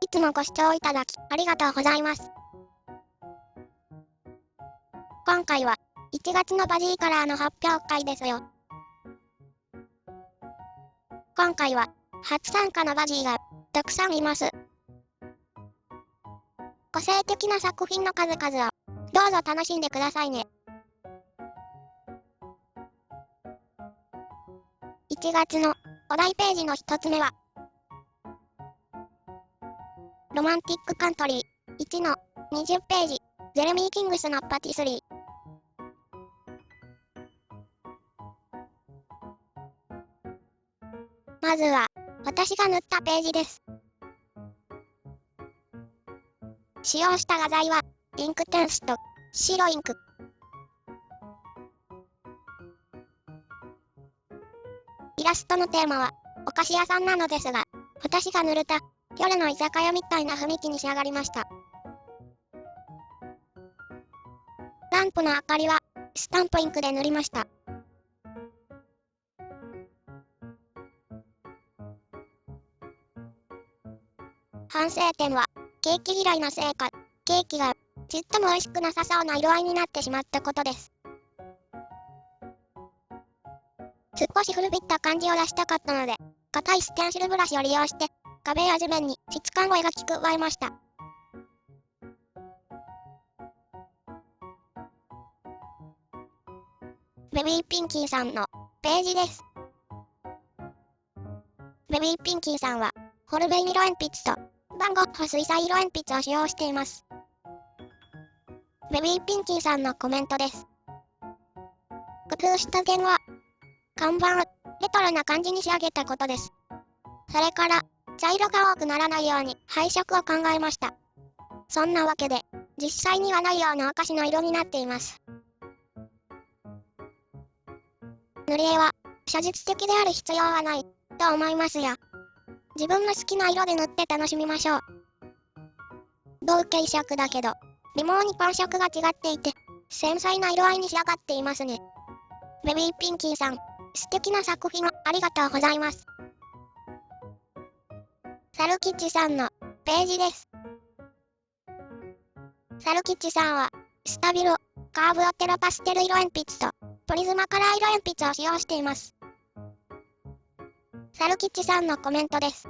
いつもご視聴いただきありがとうございます。今回は1月のバジーカラーの発表会ですよ。今回は初参加のバジーがたくさんいます。個性的な作品の数々をどうぞ楽しんでくださいね。1月のお題ページの1つ目はロマンティックカントリー1の20ページゼレミー・キングスのパティスリー。まずは私が塗ったページです。使用した画材はインクテンスと白インク。イラストのテーマはお菓子屋さんなのですが、私が塗れた夜の居酒屋みたいな雰囲気に仕上がりました。ランプの明かりはスタンプインクで塗りました。反省点はケーキ嫌いのせいか、ケーキがちっとも美味しくなさそうな色合いになってしまったことです。少し古びった感じを出したかったので、硬いステンシルブラシを利用して壁や地面に質感を描き加えました。ベビーピンキーさんのページです。ベビーピンキーさんはホルベイン色鉛筆とバンゴッホ水彩色鉛筆を使用しています。ベビーピンキーさんのコメントです。工夫した点は看板をレトロな感じに仕上げたことです。それから茶色が多くならないように配色を考えました。そんなわけで実際にはないようなお菓子の色になっています。塗り絵は写実的である必要はないと思いますよ。自分の好きな色で塗って楽しみましょう。同系色だけど微妙に感触が違っていて繊細な色合いに仕上がっていますね。ベビーピンキーさん、素敵な作品をありがとうございます。サルキッチさんのページです。サルキッチさんはスタビロ、カーブオテロパステル色鉛筆とプリズマカラー色鉛筆を使用しています。サルキッチさんのコメントです。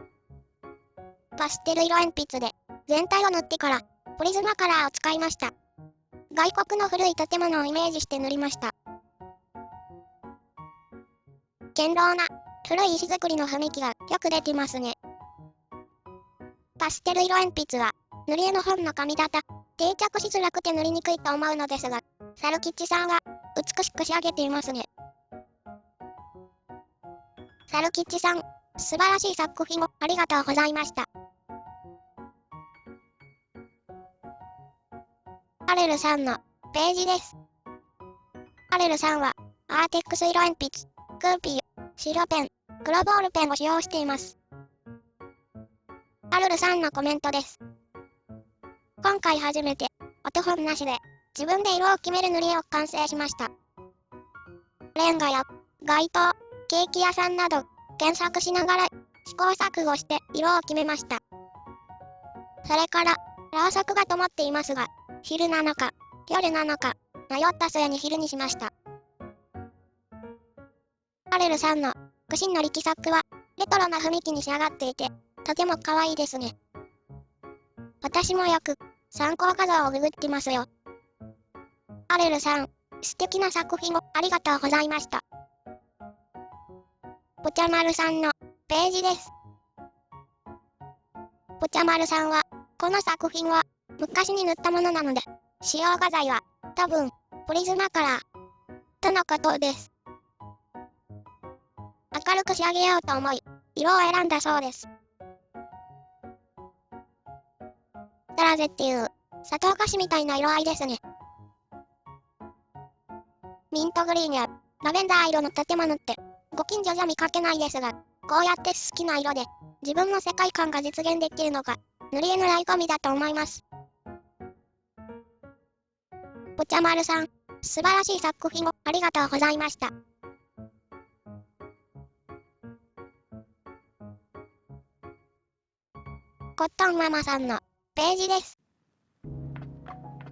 パステル色鉛筆で全体を塗ってからプリズマカラーを使いました。外国の古い建物をイメージして塗りました。堅牢な古い石造りの雰囲気がよく出てますね。パステル色鉛筆は塗り絵の本の紙型、定着しづらくて塗りにくいと思うのですが、サルキッチさんは美しく仕上げていますね。サルキッチさん、素晴らしい作品をありがとうございました。アレルさんのページです。アレルさんはアーテックス色鉛筆、クーピー、白ペン、黒ボールペンを使用しています。アルルさんのコメントです。今回初めてお手本なしで自分で色を決める塗り絵を完成しました。レンガや街灯、ケーキ屋さんなど検索しながら試行錯誤して色を決めました。それからろうそくが灯っていますが、昼なのか夜なのか迷った末に昼にしました。アレルさんの苦心の力作はレトロな雰囲気に仕上がっていてとても可愛いですね。私もよく参考画像をググってますよ。アレルさん、素敵な作品をありがとうございました。ぽちゃまるさんのページです。ぽちゃまるさんは、この作品は昔に塗ったものなので、使用画材は多分プリズマカラーとのことです。明るく仕上げようと思い、色を選んだそうです。ダラゼっていう砂糖菓子みたいな色合いですね。ミントグリーンやラベンダー色の建物ってご近所じゃ見かけないですが、こうやって好きな色で自分の世界観が実現できるのが塗り絵の醍醐味だと思います。ぽちゃまるさん、素晴らしい作品をありがとうございました。コットンママさんのページです。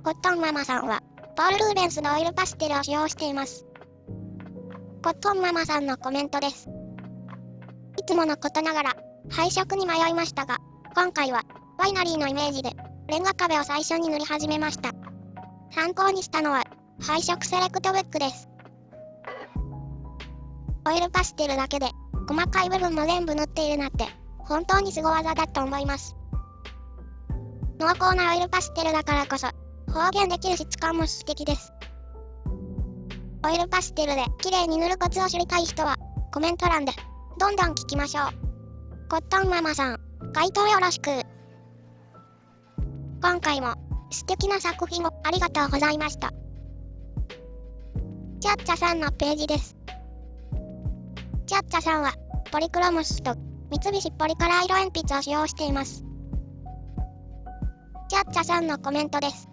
コットンママさんは、ポール・ルーベンスのオイルパステルを使用しています。コットンママさんのコメントです。いつものことながら、配色に迷いましたが、今回は、ワイナリーのイメージで、レンガ壁を最初に塗り始めました。参考にしたのは、配色セレクトブックです。オイルパステルだけで、細かい部分も全部塗っているなんて、本当に凄技だと思います。濃厚なオイルパステルだからこそ、表現できる質感も素敵です。オイルパステルで綺麗に塗るコツを知りたい人は、コメント欄で、どんどん聞きましょう。コットンママさん、回答よろしく。今回も、素敵な作品をありがとうございました。チャッチャさんのページです。チャッチャさんは、ポリクロムスと三菱ポリカラー色鉛筆を使用しています。チャッチャさんのコメントです。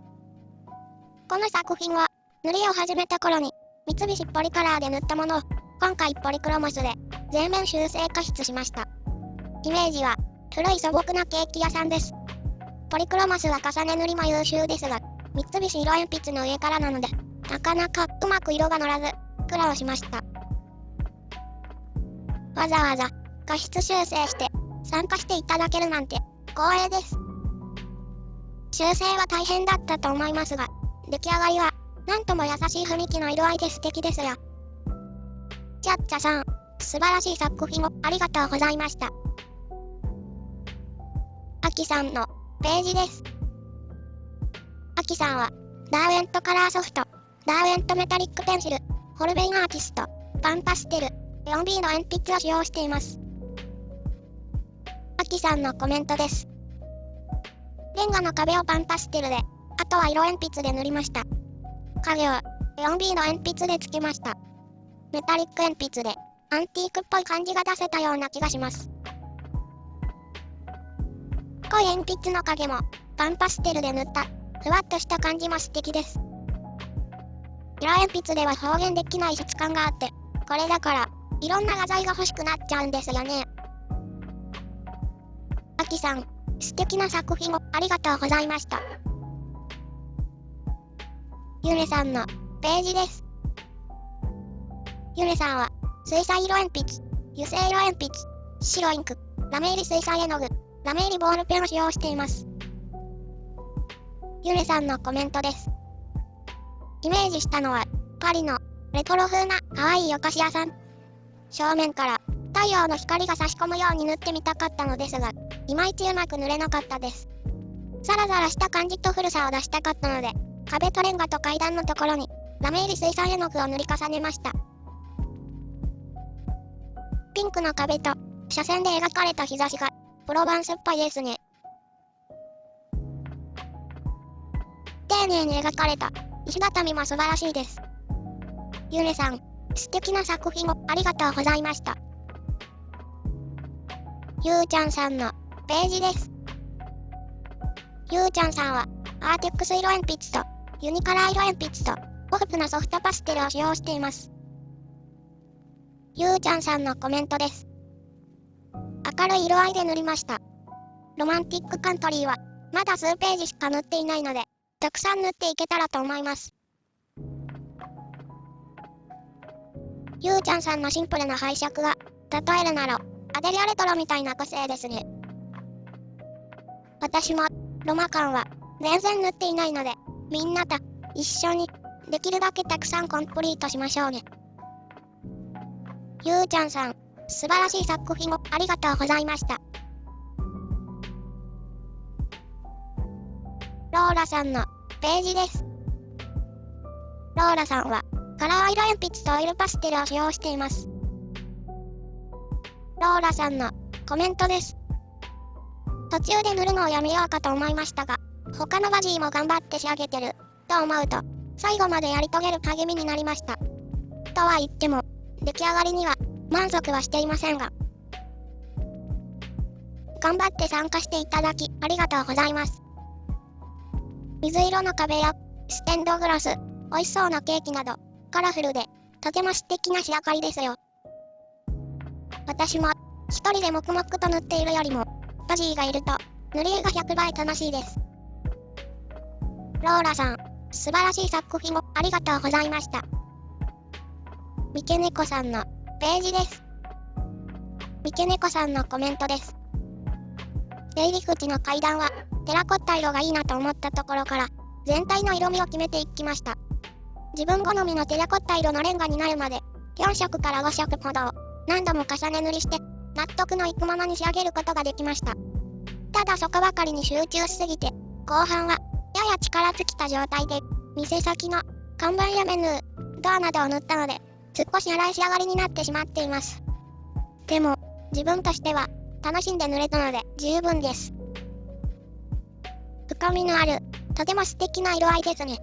この作品は、塗りを始めた頃に、三菱ポリカラーで塗ったものを、今回ポリクロムスで、全面修正加筆しました。イメージは、古い素朴なケーキ屋さんです。ポリクロマスは重ね塗りも優秀ですが、三菱色鉛筆の上からなので、なかなかうまく色が乗らず、苦労しました。わざわざ、加筆修正して、参加していただけるなんて、光栄です。修正は大変だったと思いますが、出来上がりは、なんとも優しい雰囲気の色合いで素敵ですよ。チャッチャさん、素晴らしい作品をありがとうございました。アキさんのページです。アキさんは、ダーウェントカラーソフト、ダーウェントメタリックペンシル、ホルベインアーティスト、パンパステル、4B の鉛筆を使用しています。アキさんのコメントです。レンガの壁をパンパステルで、あとは色鉛筆で塗りました。影を 4B の鉛筆でつけました。メタリック鉛筆でアンティークっぽい感じが出せたような気がします。濃い鉛筆の影もパンパステルで塗ったふわっとした感じも素敵です。色鉛筆では表現できない質感があって、これだからいろんな画材が欲しくなっちゃうんですよね。アキさん、素敵な作品をありがとうございました。ゆねさんのページです。ゆねさんは水彩色鉛筆、油性色鉛筆、白インク、ラメ入り水彩絵の具、ラメ入りボールペンを使用しています。ゆねさんのコメントです。イメージしたのはパリのレトロ風な可愛いお菓子屋さん。正面から太陽の光が差し込むように塗ってみたかったのですが、いまいちうまく塗れなかったです。サラサラした感じと古さを出したかったので、壁とレンガと階段のところにラメ入り水彩絵の具を塗り重ねました。ピンクの壁と斜線で描かれた日差しがプロヴァンスっぽいですね。丁寧に描かれた石畳も素晴らしいです。ゆねさん、素敵な作品をありがとうございました。ゆうちゃんさんのページです。ゆうちゃんさんはアーテックス色鉛筆とユニカラー色鉛筆とポップなソフトパステルを使用しています。ゆうちゃんさんのコメントです。明るい色合いで塗りました。ロマンティックカントリーはまだ数ページしか塗っていないので、たくさん塗っていけたらと思います。ゆうちゃんさんのシンプルな配色が、例えるなら、アデリアレトロみたいな個性ですね。私も、ロマ感は、全然塗っていないので、みんなと、一緒に、できるだけたくさんコンプリートしましょうね。ゆうちゃんさん、素晴らしい作品をありがとうございました。ローラさんのページです。ローラさんはカラー色鉛筆とオイルパステルを使用しています。ローラさんのコメントです。途中で塗るのをやめようかと思いましたが、他のバジーも頑張って仕上げてると思うと、最後までやり遂げる励みになりました。とは言っても、出来上がりには満足はしていませんが、頑張って参加していただきありがとうございます。水色の壁やステンドグラス、美味しそうなケーキなど、カラフルでとても素敵な仕上がりですよ。私も一人で黙々と塗っているよりも、バジーがいると塗り絵が100倍楽しいです。ローラさん、素晴らしい作品をありがとうございました。三毛猫さんのページです。三毛猫さんのコメントです。出入り口の階段はテラコッタ色がいいなと思ったところから全体の色味を決めていきました。自分好みのテラコッタ色のレンガになるまで4色から5色ほどを何度も重ね塗りして納得のいくままに仕上げることができました。ただそこばかりに集中しすぎて後半はやや力尽きた状態で店先の看板やメニュー、ドアなどを塗ったので少し荒い仕上がりになってしまっています。でも自分としては楽しんで塗れたので十分です。深みのあるとても素敵な色合いですね。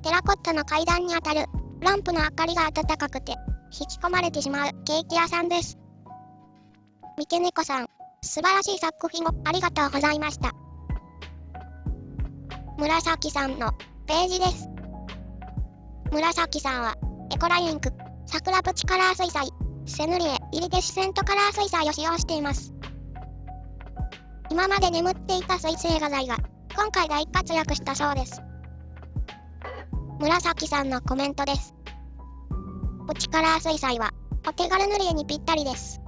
テラコッタの階段に当たるランプの明かりが暖かくて引き込まれてしまうケーキ屋さんです。三毛猫さん、素晴らしい作品をありがとうございました。紫さんのページです。紫さんはエコラインク、桜プチカラー水彩、セヌリエ、イリデシセントカラー水彩を使用しています。今まで眠っていた水性画材が今回大活躍したそうです。紫さんのコメントです。プチカラー水彩はお手軽塗り絵にぴったりです。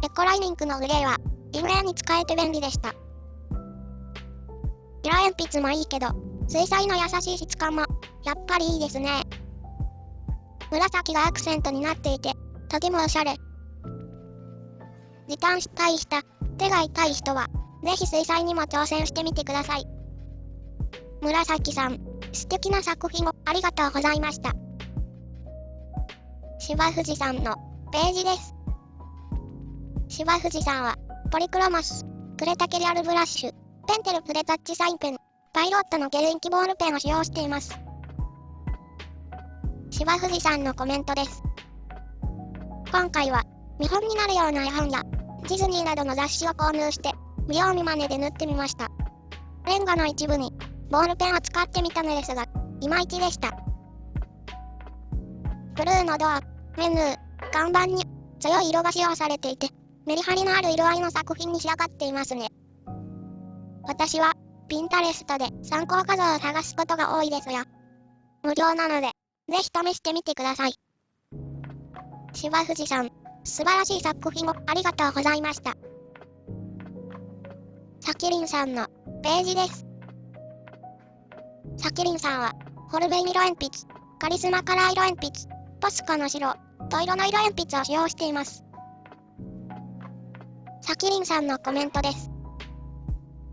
エコライニンクのグレーはインレイに使えて便利でした。色鉛筆もいいけど、水彩の優しい質感もやっぱりいいですね。紫がアクセントになっていて、とてもおしゃれ。時間したい人、手が痛い人は、ぜひ水彩にも挑戦してみてください。紫さん、素敵な作品をありがとうございました。芝藤さんのページです。芝藤さんは、ポリクロマス、クレタケリアルブラッシュ、ペンテルプレタッチサインペン、パイロットのゲルインキボールペンを使用しています。芝藤さんのコメントです。今回は、見本になるような絵本や、ディズニーなどの雑誌を購入して、見よう見まねで塗ってみました。レンガの一部に、ボールペンを使ってみたのですが、いまいちでした。ブルーのドア、メニュー、看板に、強い色が使用されていて、メリハリのある色合いの作品に仕上がっていますね。私は、ピンタレストで参考画像を探すことが多いですよ。無料なので、ぜひ試してみてください。芝藤さん、素晴らしい作品をありがとうございました。さきりんさんのページです。さきりんさんは、ホルベイン色鉛筆、カリスマカラー色鉛筆、ポスカの白、と色の色鉛筆を使用しています。さきりんさんのコメントです。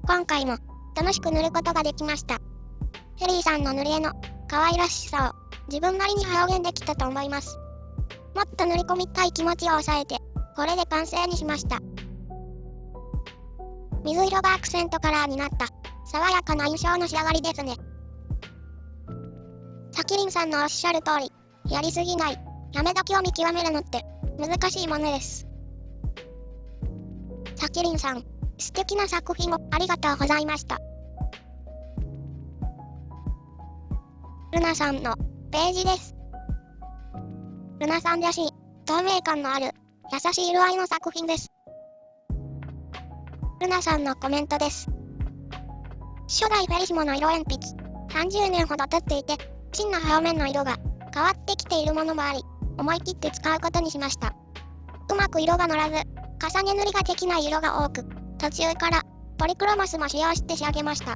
今回も楽しく塗ることができました。ヘリーさんの塗り絵の可愛らしさを自分なりに表現できたと思います。もっと塗り込みたい気持ちを抑えて、これで完成にしました。水色がアクセントカラーになった爽やかな印象の仕上がりですね。さきりんさんのおっしゃる通り、やりすぎない、やめ時を見極めるのって難しいものです。さきりんさん、素敵な作品をありがとうございました。ルナさんのページです。ルナさんらしい透明感のある優しい色合いの作品です。ルナさんのコメントです。初代フェリシモの色鉛筆、30年ほど経っていて、芯の表面の色が変わってきているものもあり、思い切って使うことにしました。うまく色が乗らず、重ね塗りができない色が多く、途中からポリクロマスも使用して仕上げました。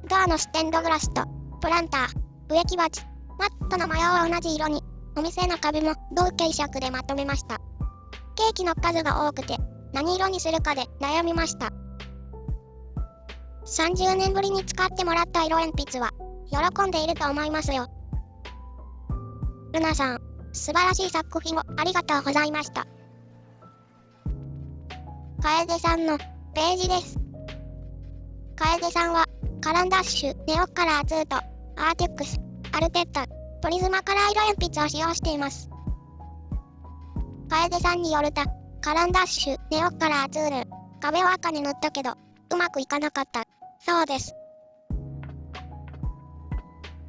ドアのステンドグラスとプランター、植木鉢、マットの模様を同じ色に、お店の壁も同系色でまとめました。ケーキの数が多くて、何色にするかで悩みました。30年ぶりに使ってもらった色鉛筆は、喜んでいると思いますよ。ルナさん、素晴らしい作品をありがとうございました。楓さんのページです。楓さんは、カランダッシュ、ネオカラー2と、アーテックス、アルテッタ、プリズマカラー色鉛筆を使用しています。楓さんによると、カランダッシュ、ネオカラー2で、壁を赤に塗ったけど、うまくいかなかった。そうです。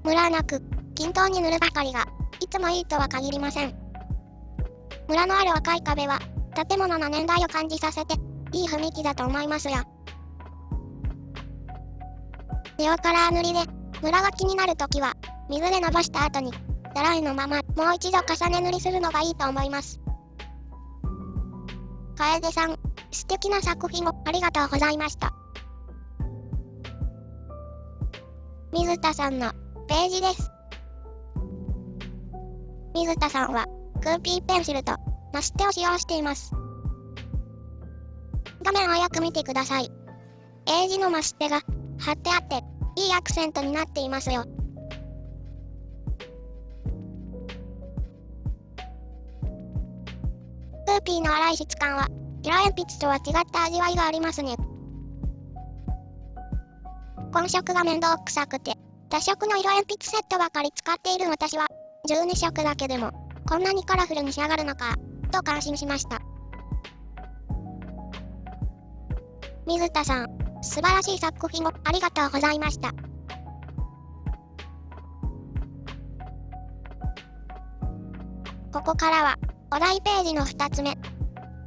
ムラなく、均等に塗るばかりが、いつもいいとは限りません。ムラのある赤い壁は、建物の年代を感じさせて、いい雰囲気だと思いますよ。塩カラー塗りで、ムラが気になるときは、水で伸ばした後に、ドライのままもう一度重ね塗りするのがいいと思います。楓さん、素敵な作品をありがとうございました。水田さんのページです。水田さんは、クーピーペンシルとマステを使用しています。画面をよく見てください。英字のマステが貼ってあって、いいアクセントになっていますよ。クーピーの粗い質感は、色鉛筆とは違った味わいがありますね。混色が面倒くさくて、多色の色鉛筆セットばかり使っている私は、12色だけでも、こんなにカラフルに仕上がるのか、と感心しました。水田さん、素晴らしい作品をありがとうございました。ここからは、お題ページの2つ目、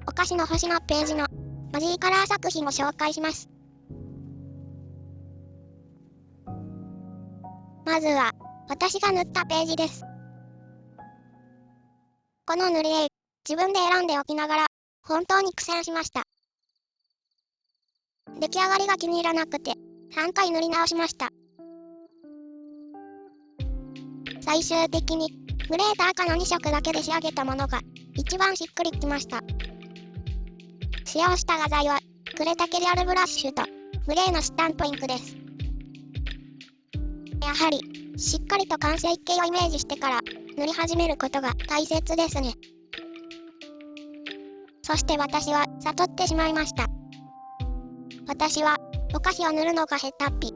お菓子の星のページのマジーカラー作品を紹介します。まずは、私が塗ったページです。この塗り絵、自分で選んでおきながら、本当に苦戦しました。出来上がりが気に入らなくて、3回塗り直しました。最終的に、グレーと赤の2色だけで仕上げたものが、一番しっくりきました。使用した画材は、クレタケリアルブラッシュと、グレーのスタンプインクです。やはり、しっかりと完成形をイメージしてから、塗り始めることが大切ですね。そして私は悟ってしまいました。私はお菓子を塗るのが下手っぴ。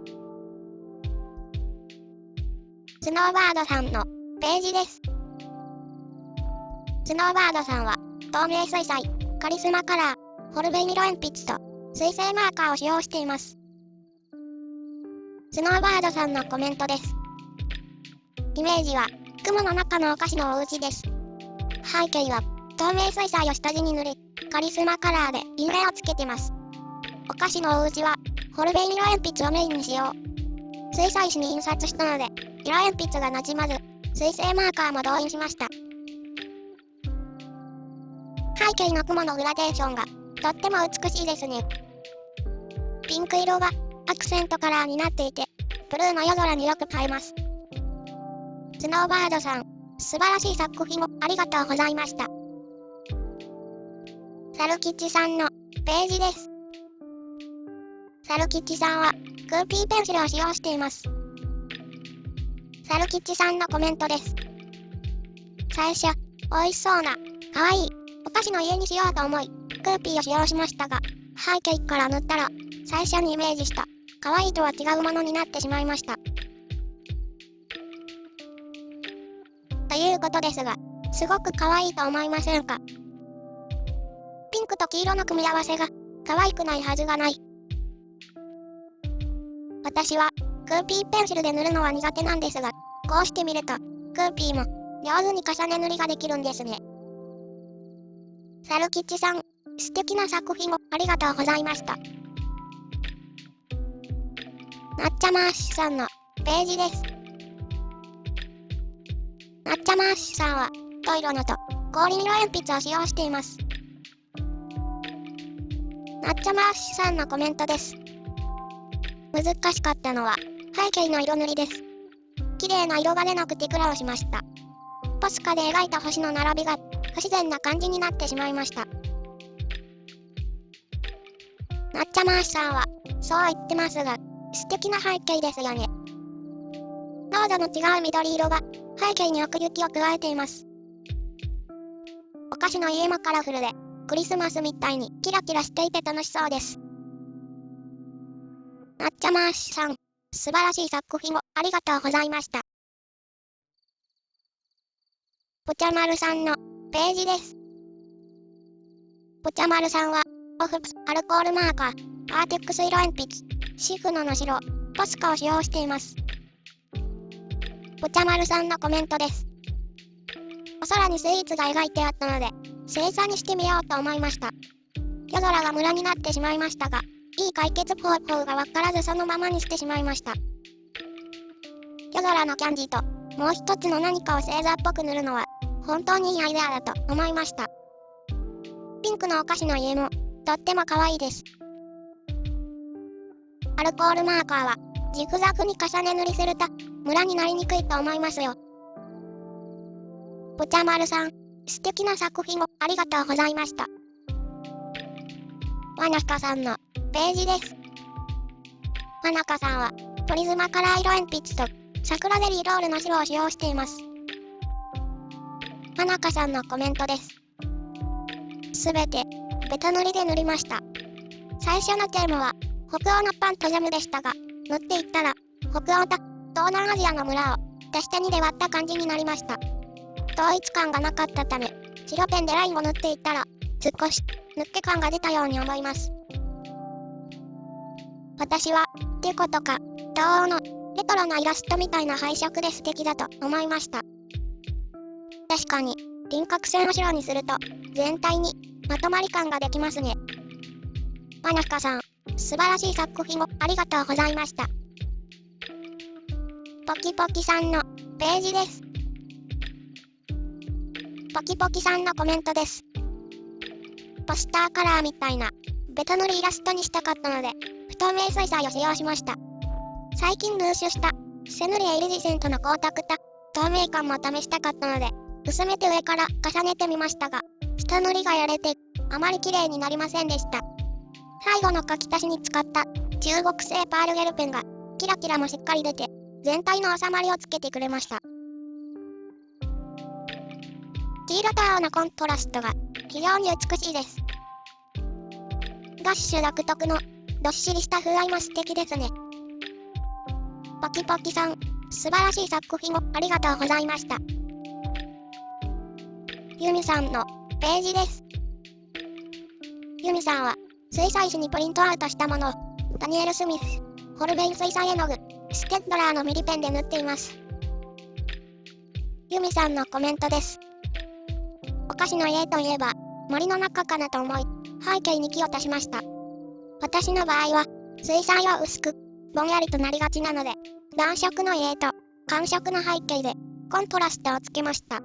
スノーバードさんのページです。スノーバードさんは透明水彩、カリスマカラー、ホルベイ色鉛筆と水性マーカーを使用しています。スノーバードさんのコメントです。イメージは雲の中のお菓子のお家です。背景は透明水彩を下地に塗り、カリスマカラーで印影をつけてます。お菓子のお家はホルベイ色鉛筆をメインに使用。水彩紙に印刷したので、色鉛筆がなじまず、水性マーカーも動員しました。背景の雲のグラデーションがとっても美しいですね。ピンク色がアクセントカラーになっていて、ブルーの夜空によく映えます。スノーバードさん、素晴らしい作品をありがとうございました。サルキチさんのページです。サルキチさんはクーピーペンシルを使用しています。サルキチさんのコメントです。最初、美味しそうな、かわいいお菓子の家にしようと思い、クーピーを使用しましたが、背景から塗ったら、最初にイメージした、かわいいとは違うものになってしまいました。ということですが、すごく可愛いと思いませんか？ピンクと黄色の組み合わせが、可愛くないはずがない。私は、クーピーペンシルで塗るのは苦手なんですが、こうしてみると、クーピーも、上手に重ね塗りができるんですね。サルキチさん、素敵な作品をありがとうございました。なっちゃまーしさんのページです。なっちゃまーしさんは、トイロのと氷色鉛筆を使用しています。なっちゃまーしさんのコメントです。難しかったのは、背景の色塗りです。綺麗な色が出なくて苦労しました。ポスカで描いた星の並びが、不自然な感じになってしまいました。なっちゃまーしさんは、そう言ってますが、素敵な背景ですよね。濃度の違う緑色が、背景に奥行きを加えています。お菓子の家もカラフルで、クリスマスみたいにキラキラしていて楽しそうです。なっちゃまーしさん、素晴らしい作品をありがとうございました。ぽちゃまるさんのページです。ぽちゃまるさんは、オフプスアルコールマーカー、アーテックス色鉛筆、シフノの白、ポスカを使用しています。ぽちゃまるさんのコメントです。お空にスイーツが描いてあったので、星座にしてみようと思いました。夜空がムラになってしまいましたが、いい解決方法がわからずそのままにしてしまいました。夜空のキャンディと、もう一つの何かを星座っぽく塗るのは、本当にいいアイデアだと思いました。ピンクのお菓子の家も、とっても可愛いです。アルコールマーカーは、ジグザグに重ね塗りすると、ムラになりにくいと思いますよ。ぽちゃまるさん、素敵な作品をありがとうございました。わなかさんのページです。わなかさんは、プリズマカラー色鉛筆と、桜ゼリーロールの白を使用しています。わなかさんのコメントです。すべて、ベタ塗りで塗りました。最初のテーマは、北欧のパンとジャムでしたが、塗っていったら、北欧と東南アジアの村を、足して2で割った感じになりました。統一感がなかったため、白ペンでラインを塗っていったら、少し、抜け感が出たように思います。私は、ってことか、東欧の、レトロなイラストみたいな配色で素敵だと思いました。確かに、輪郭線を白にすると、全体に、まとまり感ができますね。わなかさん、素晴らしい作品をありがとうございました。ポキポキさんのページです。ポキポキさんのコメントです。ポスターカラーみたいなベタ塗りイラストにしたかったので、不透明水彩を使用しました。最近入手したセヌリエイリジセントの光沢と透明感も試したかったので、薄めて上から重ねてみましたが、下塗りがやれてあまり綺麗になりませんでした。最後の書き足しに使った中国製パールゲルペンがキラキラもしっかり出て全体の収まりをつけてくれました。黄色と青のコントラストが非常に美しいです。ガッシュ独特のどっしりした風合いも素敵ですね。ポキポキさん、素晴らしい作品をありがとうございました。ユミさんのページです。ユミさんは水彩紙にプリントアウトしたものをダニエル・スミス、ホルベイン水彩絵の具、ステッドラーのミリペンで塗っています。ユミさんのコメントです。お菓子の家といえば森の中かなと思い、背景に木を足しました。私の場合は水彩は薄くぼんやりとなりがちなので、暖色の家と寒色の背景でコントラストをつけました。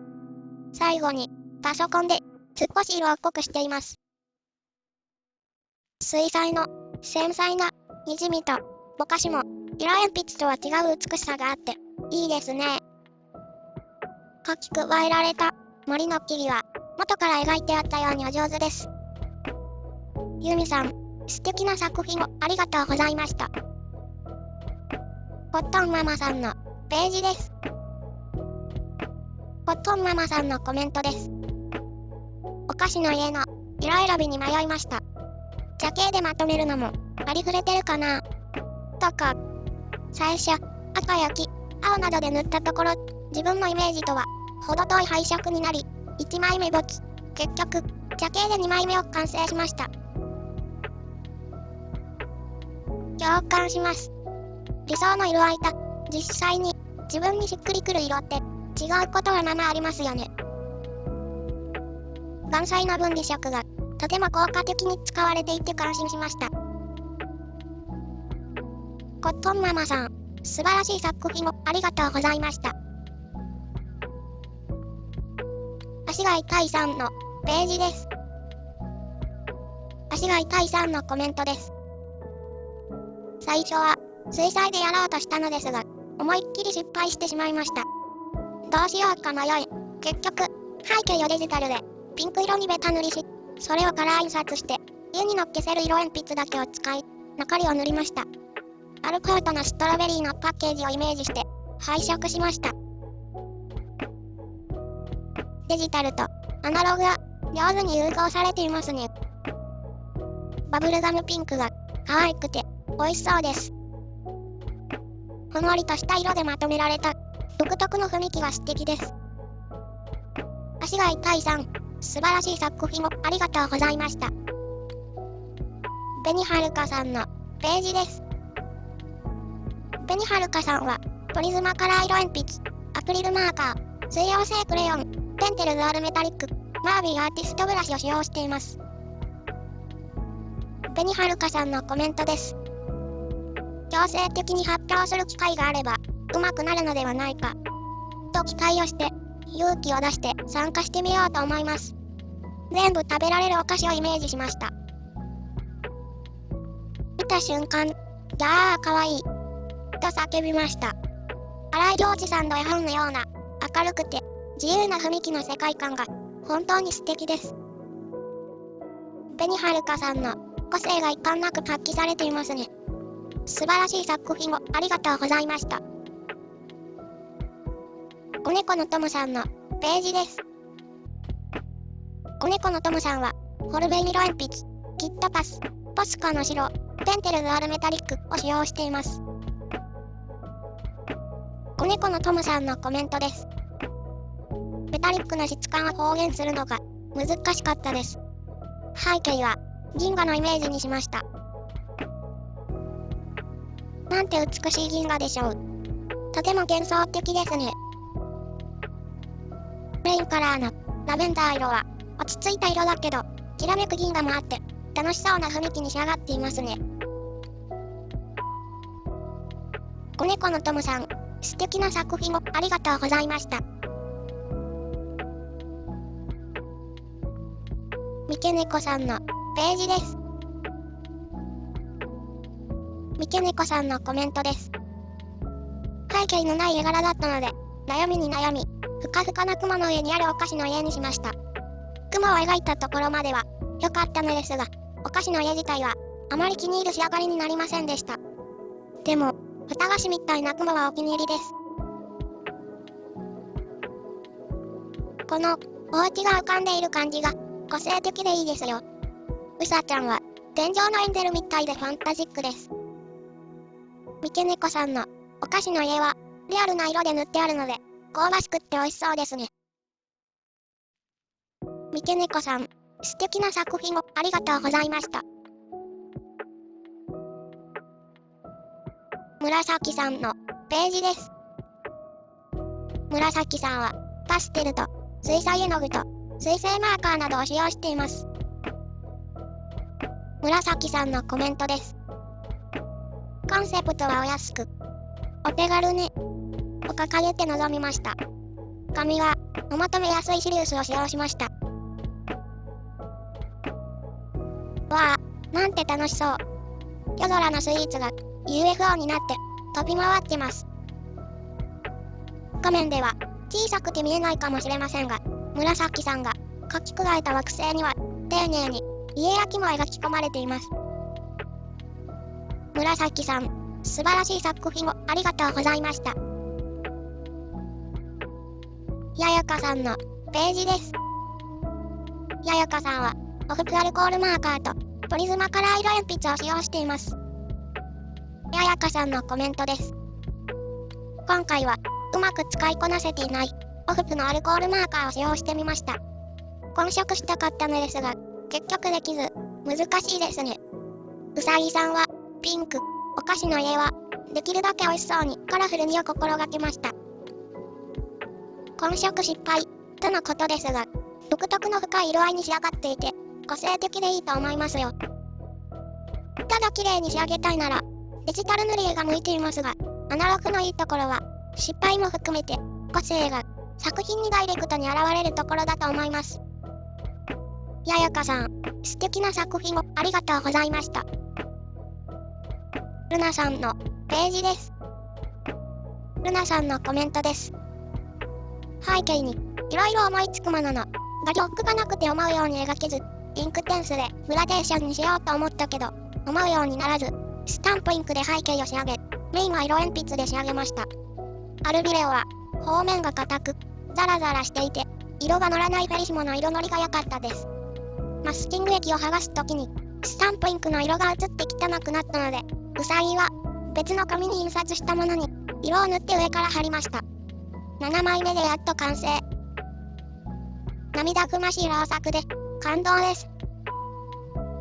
最後にパソコンで少し色を濃くしています。水彩の繊細なにじみとぼかしも色鉛筆とは違う美しさがあっていいですね。書き加えられた森の木々は元から描いてあったようにお上手です。ユミさん、素敵な作品をありがとうございました。コットンママさんのページです。コットンママさんのコメントです。お菓子の家の色選びに迷いました。茶系でまとめるのもありふれてるかなとか、最初赤や黄、青などで塗ったところ、自分のイメージとは程遠い配色になり、1枚目没。結局茶系で2枚目を完成しました。共感します。理想の色合いと実際に自分にしっくりくる色って違うことはままありますよね。眼彩の分離色がとても効果的に使われていて感心しました。コットンママさん、素晴らしい作品をありがとうございました。足が痛いさんのページです。足が痛いさんのコメントです。最初は水彩でやろうとしたのですが、思いっきり失敗してしまいました。どうしようか迷い、結局背景をデジタルでピンク色にベタ塗りし、それをカラー印刷して家にのっけせる色鉛筆だけを使い、残りを塗りました。アルコートのストロベリーのパッケージをイメージして配色しました。デジタルとアナログが上手に融合されていますね。バブルガムピンクが可愛くて美味しそうです。ほんのりとした色でまとめられた独特の雰囲気は素敵です。足が痛いさん、素晴らしい作品をありがとうございました。紅はるかさんのページです。紅はるかさんはプリズマカラー色鉛筆、アクリルマーカー、水溶性クレヨン、ペンテルズアールメタリック、マービーアーティストブラシを使用しています。紅はるかさんのコメントです。強制的に発表する機会があれば、うまくなるのではないか、と期待をして、勇気を出して参加してみようと思います。全部食べられるお菓子をイメージしました。見た瞬間、ギャーかわいい、と叫びました。荒井良二さんの絵本のような、明るくて、自由な雰囲気の世界観が、本当に素敵です。紅はるかさんの個性が遺憾なく発揮されていますね。素晴らしい作品をありがとうございました。子猫のトムさんのページです。子猫のトムさんは、ホルベイ色鉛筆、キットパス、ポスカの白、ペンテルズアルメタリックを使用しています。子猫のトムさんのコメントです。メタリックな質感を表現するのが難しかったです。背景は銀河のイメージにしました。なんて美しい銀河でしょう。とても幻想的ですね。メインカラーのラベンダー色は落ち着いた色だけど、きらめく銀河もあって楽しそうな雰囲気に仕上がっていますね。子猫のトムさん、素敵な作品をありがとうございました。三毛猫さんのページです。三毛猫さんのコメントです。背景のない絵柄だったので、悩みに悩み、ふかふかな雲の上にあるお菓子の家にしました。雲を描いたところまでは良かったのですが、お菓子の家自体はあまり気に入る仕上がりになりませんでした。でも、蓋菓子みたいな雲はお気に入りです。このお家が浮かんでいる感じが個性的でいいですよ。うさちゃんは天井のエンゼルみたいでファンタジックです。三毛猫さんのお菓子の家はリアルな色で塗ってあるので香ばしくって美味しそうですね。三毛猫さん、素敵な作品をありがとうございました。紫さんのページです。紫さんはパステルと水彩絵の具と水性マーカーなどを使用しています。紫さんのコメントです。コンセプトはお安く、お手軽に、お掲げて臨みました。紙はお求めやすいシリウスを使用しました。わあ、なんて楽しそう。夜空のスイーツが UFO になって飛び回ってます。画面では小さくて見えないかもしれませんが、紫さんが描き加えた惑星には丁寧に家や木も描き込まれています。紫さん、素晴らしい作品をありがとうございました。ややかさんのページです。ややかさんはオフプアルコールマーカーとプリズマカラー色鉛筆を使用しています。ややかさんのコメントです。今回はうまく使いこなせていないオフプのアルコールマーカーを使用してみました。混色したかったのですが、結局できず、難しいですね。うさぎさんはピンク、お菓子の家はできるだけ美味しそうにカラフルにを心がけました。混色失敗とのことですが、独特の深い色合いに仕上がっていて、個性的でいいと思いますよ。ただ綺麗に仕上げたいなら、デジタル塗り絵が向いていますが、アナログのいいところは、失敗も含めて、個性が作品にダイレクトに現れるところだと思います。ややかさん、素敵な作品をありがとうございました。ルナさんのページです。ルナさんのコメントです。背景にいろいろ思いつくものの、画力がなくて思うように描けず、インクテンスでグラデーションにしようと思ったけど、思うようにならず、スタンプインクで背景を仕上げ、メインは色鉛筆で仕上げました。アルビレオは表面が硬く、ザラザラしていて、色が乗らないフェリシモの色のりが良かったです。マスキング液を剥がすときに、スタンプインクの色が移って汚くなったので、うさぎは別の紙に印刷したものに色を塗って上から貼りました。7枚目でやっと完成。涙ぐましい老作で感動です。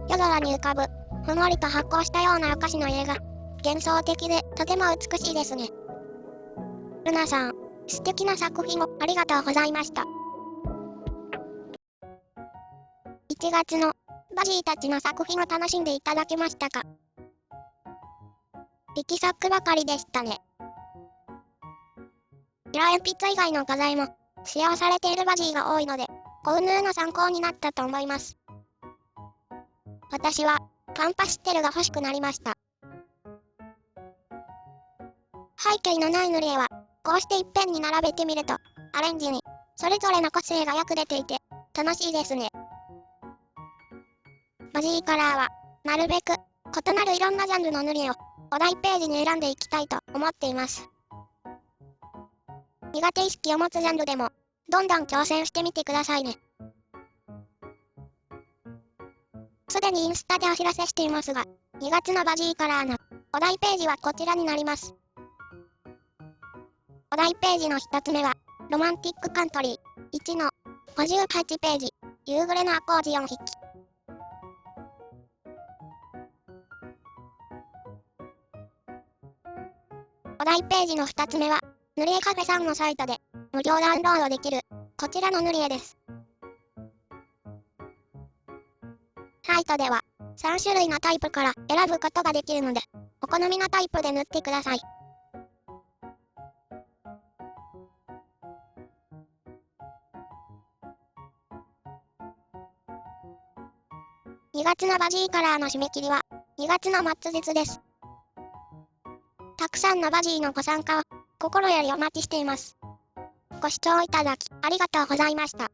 夜空に浮かぶふんわりと発光したようなお菓子の家が幻想的でとても美しいですね。ルナさん、素敵な作品をありがとうございました。1月のバジーたちの作品を楽しんでいただけましたか？力作ばかりでしたね。色鉛筆以外の画材も使用されているバジーが多いので、購入の参考になったと思います。私はパンパステルが欲しくなりました。背景のない塗り絵は、こうして一辺に並べてみると、アレンジにそれぞれの個性がよく出ていて、楽しいですね。バジーカラーは、なるべく異なるいろんなジャンルの塗り絵をお題ページに選んでいきたいと思っています。苦手意識を持つジャンルでも、どんどん挑戦してみてくださいね。すでにインスタでお知らせしていますが、2月のバジーカラーのお題ページはこちらになります。お題ページの1つ目は、ロマンティックカントリー1の58ページ、夕暮れのアコーディオン弾き。お題ページの2つ目は、塗り絵カフェさんのサイトで無料ダウンロードできるこちらの塗り絵です。サイトでは3種類のタイプから選ぶことができるので、お好みのタイプで塗ってください。2月のバジーカラーの締め切りは2月の末日です。たくさんのバジーのご参加を心よりお待ちしています。ご視聴いただきありがとうございました。